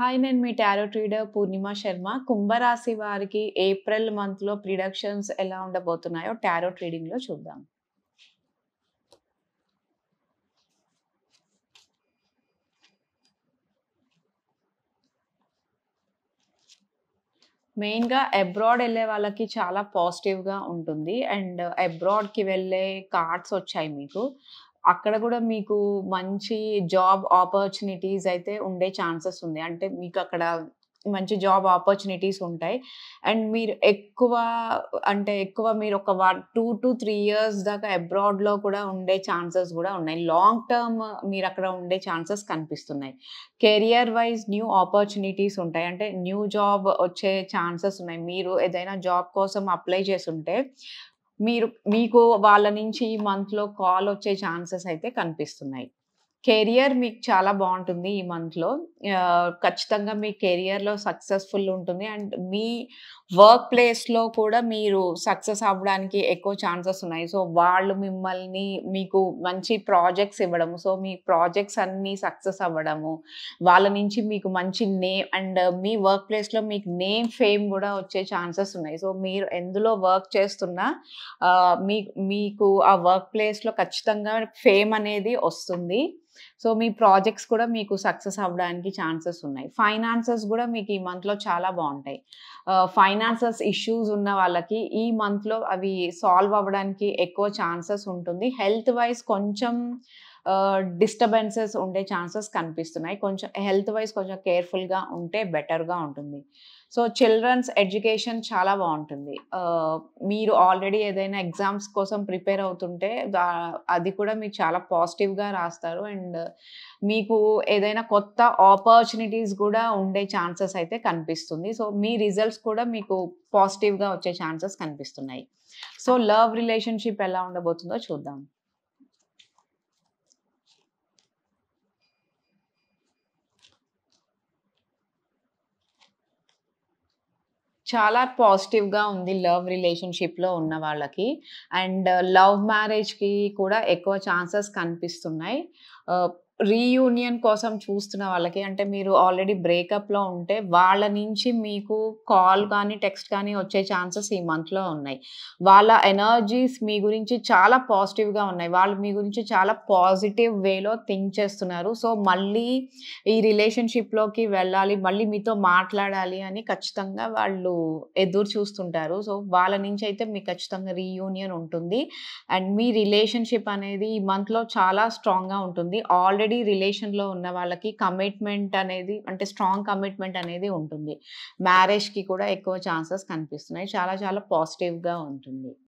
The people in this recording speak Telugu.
హాయ్! నేను మీ టారో ట్రీడర్ పూర్ణిమ శర్మ. కుంభరాశి వారికి ఏప్రిల్ మంత్‌లో ప్రిడిక్షన్స్ ఎలా ఉండబోతున్నాయో టారో ట్రీడింగ్‌లో చూద్దాం. మెయిన్‌గా అబ్రాడ్ ఎళ్ళే వాళ్ళకి చాలా పాజిటివ్‌గా ఉంటుంది. అండ్ అబ్రాడ్‌కి వెళ్ళే కార్డ్స్ వచ్చాయి మీకు. అక్కడ గూడా మీకు మంచి జాబ్ ఆపర్చునిటీస్ అయితే ఉండే ఛాన్సెస్ ఉంది. అంటే మీకక్కడ మంచి జాబ్ ఆపర్చునిటీస్ ఉంటాయి. అండ్ మీరు ఎక్కువ మీరొక 2-3 ఇయర్స్ దాకా అబ్రాడ్‌లో కూడా ఉండే ఛాన్సెస్ గూడా ఉన్నాయి. లాంగ్ టర్మ్ మీరక్కడ ఉండే ఛాన్సెస్ కనిపిస్తున్నాయి. కెరియర్ వైస్ న్యూ ఆపర్చునిటీస్ ఉంటాయి. అంటే న్యూ జాబ్ వచ్చే ఛాన్సెస్ ఉన్నాయి. మీరు ఏదైనా జాబ్ కోసం అప్లై చేసుంటే, మీకు వాళ్ళ నుంచి ఈ మంత్‌లో కాల్ వచ్చే ఛాన్సెస్ అయితే కనిపిస్తున్నాయి. కెరియర్ మీకు చాలా బావుంటుంది ఈ మంత్‌లో. ఖచ్చితంగా మీ కెరియర్‌లో సక్సెస్‌ఫుల్ ఉంటుంది. అండ్ మీ వర్క్ ప్లేస్‌లో కూడా మీరు సక్సెస్ అవ్వడానికి ఎక్కువ ఛాన్సెస్ ఉన్నాయి. సో, వాళ్ళు మీకు మంచి ప్రాజెక్ట్స్ ఇవ్వడము. సో, మీ ప్రాజెక్ట్స్ అన్నీ సక్సెస్ అవ్వడము. వాళ్ళ నుంచి మీకు మంచి నేమ్ అండ్ మీ వర్క్ ప్లేస్‌లో మీకు నేమ్, ఫేమ్ గూడా వచ్చే ఛాన్సెస్ ఉన్నాయి. సో, మీరు ఎందులో వర్క్ చేస్తున్నా మీకు ఆ వర్క్ ప్లేస్‌లో ఖచ్చితంగా ఫేమ్ అనేది ఒస్తుంది. సో, మీ ప్రాజెక్ట్స్ కూడా మీకు సక్సెస్ అవ్వడానికి ఛాన్సెస్ ఉన్నాయి. ఫైనాన్సెస్ గూడా మీకు ఈ మంత్‌లో చాలా బావుంటాయి. ఫైనాన్సెస్ ఇష్యూస్ ఉన్న వాళ్ళకి ఈ మంత్‌లో అవి సాల్వ్ అవ్వడానికి ఎక్కువ ఛాన్సెస్ ఉంటుంది. హెల్త్ వైస్ కొంచెం డిస్టర్బెన్సెస్ ఉండే ఛాన్సెస్ కనిపిస్తున్నాయి. కొంచెం హెల్త్ వైస్ కొంచెం కేర్‌ఫుల్‌గా ఉంటే బెటర్‌గా ఉంటుంది. సో, చిల్డ్రన్స్ ఎడ్యుకేషన్ చాలా బావుంటుంది. మీరు ఆల్రెడీ ఏదైనా ఎగ్జామ్స్ కోసం ప్రిపేర్ అవుతుంటే అది కూడా మీరు చాలా పాజిటివ్‌గా రాస్తారు. అండ్ మీకు ఏదైనా కొత్త ఆపర్చునిటీస్ గూడా ఉండే ఛాన్సెస్ అయితే కనిపిస్తుంది. సో, మీ రిజల్ట్స్ కూడా మీకు పాజిటివ్‌గా వచ్చే ఛాన్సెస్ కనిపిస్తున్నాయి. సో, లవ్ రిలేషన్‌షిప్ ఎలా ఉండబోతుందో చూద్దాం. చాలా పాజిటివ్‌గా ఉంది లవ్ రిలేషన్‌షిప్‌లో ఉన్న వాళ్ళకి. అండ్ లవ్ మ్యారేజ్‌కి కూడా ఎక్కువ ఛాన్సెస్ కనిపిస్తున్నాయి. ఆహ్, రీయూనియన్ కోసం చూస్తున్న వాళ్ళకి అంటే మీరు ఆల్రెడీ బ్రేకప్‌లో ఉంటే వాళ్ళ నుంచి మీకు కాల్ కానీ, టెక్స్ట్ కానీ వచ్చే ఛాన్సెస్ ఈ మంత్‌లో ఉన్నాయి. వాళ్ళ ఎనర్జీస్ మీ గురించి చాలా పాజిటివ్‌గా ఉన్నాయి. వాళ్ళు మీ గురించి చాలా పాజిటివ్ వేలో థింక్ చేస్తున్నారు. సో, మళ్ళీ ఈ రిలేషన్‌షిప్‌లోకి వెళ్ళాలి, మళ్ళీ మీతో మాట్లాడాలి అని ఖచ్చితంగా వాళ్ళు ఎదురు చూస్తుంటారు. సో, వాళ్ళ నుంచయితే మీకు ఖచ్చితంగా రీయూనియన్ ఉంటుంది. అండ్ మీ రిలేషన్‌షిప్ అనేది ఈ మంత్‌లో చాలా స్ట్రాంగ్‌గా ఉంటుంది. ఆల్రెడీ రిలేషన్‌లో ఉన్న వాళ్ళకి కమిట్మెంట్ అనేది అంటే స్ట్రాంగ్ కమిట్మెంట్ అనేది ఉంటుంది. మ్యారేజ్‌కి కూడా ఎక్కువ ఛాన్సెస్ కనిపిస్తున్నాయి. చాలా చాలా పాజిటివ్‌గా ఉంటుంది.